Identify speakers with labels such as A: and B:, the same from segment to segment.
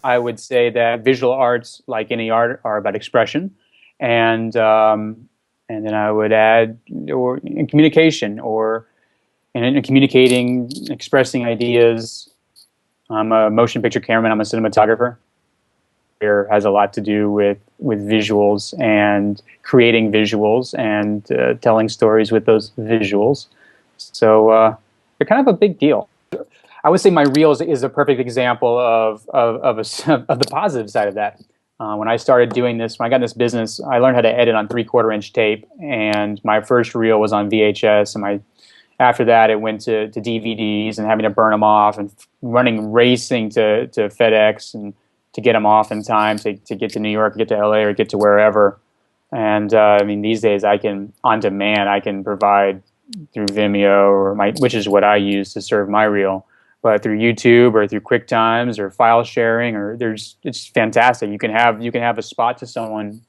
A: I would say that visual arts, like any art, are about expression, and then I would add or in communication or in communicating, expressing ideas. I'm a motion picture cameraman. I'm a cinematographer. Here has a lot to do with visuals and creating visuals and telling stories with those visuals. So they're kind of a big deal. I would say my reels is a perfect example of the positive side of that. When I started doing this, when I got in this business, I learned how to edit on 3/4 inch tape, and my first reel was on VHS, and my after that it went to DVDs and having to burn them off and running racing to FedEx and to get them off in time to get to New York, get to LA, or get to wherever. And I mean, these days I can on demand I can provide through Vimeo or which is what I use to serve my reel, but through YouTube or through QuickTimes or file sharing or it's fantastic. You can have a spot to someone.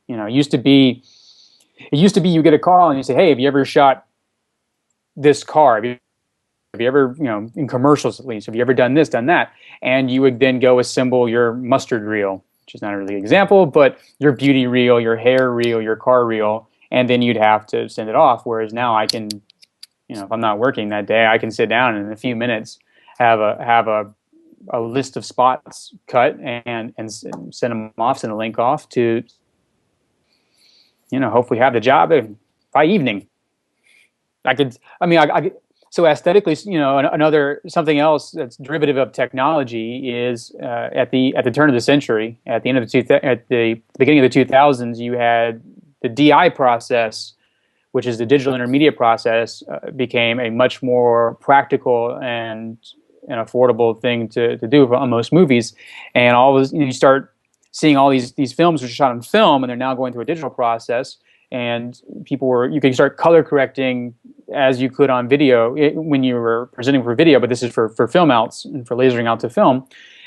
A: You know, it used to be you get a call and you say, hey, have you ever shot this car? Have you ever, in commercials at least, have you ever done this, done that? And you would then go assemble your mustard reel, which is not a really example, but your beauty reel, your hair reel, your car reel, and then you'd have to send it off. Whereas now I can, if I'm not working that day, I can sit down and in a few minutes have a list of spots cut and send them off, send a link off to, hopefully have the job by evening. So aesthetically, another something else that's derivative of technology is at the turn of the century, at the beginning of the 2000s, you had the DI process, which is the digital intermediate process, became a much more practical and an affordable thing to do on most movies, and all this, you start seeing all these films which are shot on film, and they're now going through a digital process, and you can start color correcting as you could on video when you were presenting for video, but this is for film outs and for lasering out to film.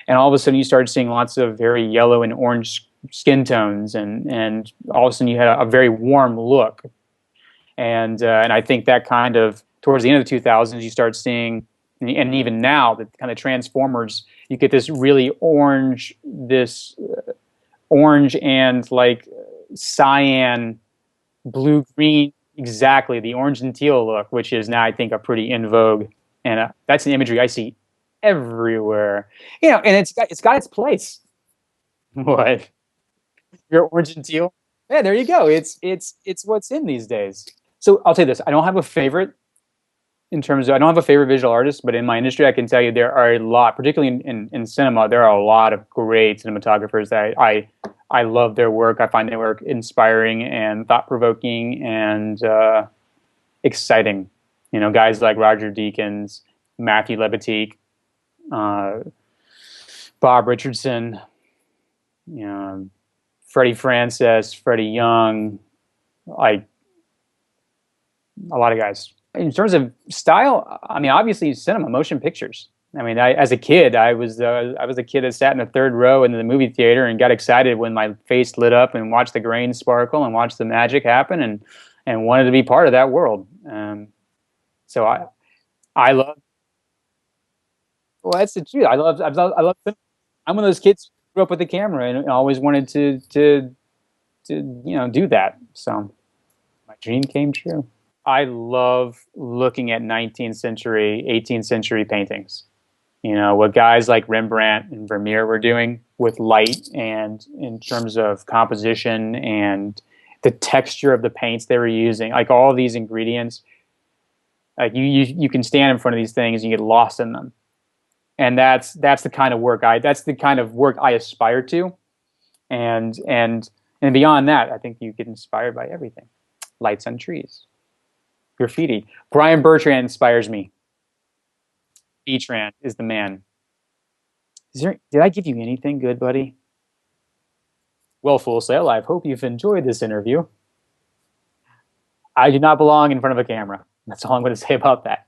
A: And all of a sudden you started seeing lots of very yellow and orange skin tones, and all of a sudden you had a very warm look. And I think that kind of towards the end of the 2000s you start seeing, and even now, the kind of Transformers, you get this really orange and like cyan, blue, green, exactly the orange and teal look, which is now I think a pretty in vogue, and that's an imagery I see everywhere. And it's got its place. What? Your orange and teal? Yeah, there you go. It's what's in these days. So I'll tell you this: I don't have a favorite I don't have a favorite visual artist, but in my industry, I can tell you there are a lot, particularly in cinema, there are a lot of great cinematographers that I love their work. I find their work inspiring and thought-provoking and exciting. Guys like Roger Deakins, Matthew Lebetique, Bob Richardson, Freddie Francis, Freddie Young, like a lot of guys. In terms of style, I mean, obviously cinema, motion pictures. I mean, as a kid, I was the kid that sat in the third row in the movie theater and got excited when my face lit up and watched the grain sparkle and watched the magic happen and wanted to be part of that world. So I love. Well, that's the truth. I love. I'm one of those kids who grew up with the camera and always wanted to do that. So my dream came true. I love looking at 19th century, 18th century paintings. What guys like Rembrandt and Vermeer were doing with light and in terms of composition and the texture of the paints they were using, like all these ingredients. Like you can stand in front of these things and you get lost in them. And that's the kind of work I aspire to. And beyond that, I think you get inspired by everything. Lights on trees. Graffiti. Brian Bertrand inspires me. Bertrand is the man. Did I give you anything good, buddy? Well, Full Sail, I hope you've enjoyed this interview. I do not belong in front of a camera. That's all I'm going to say about that.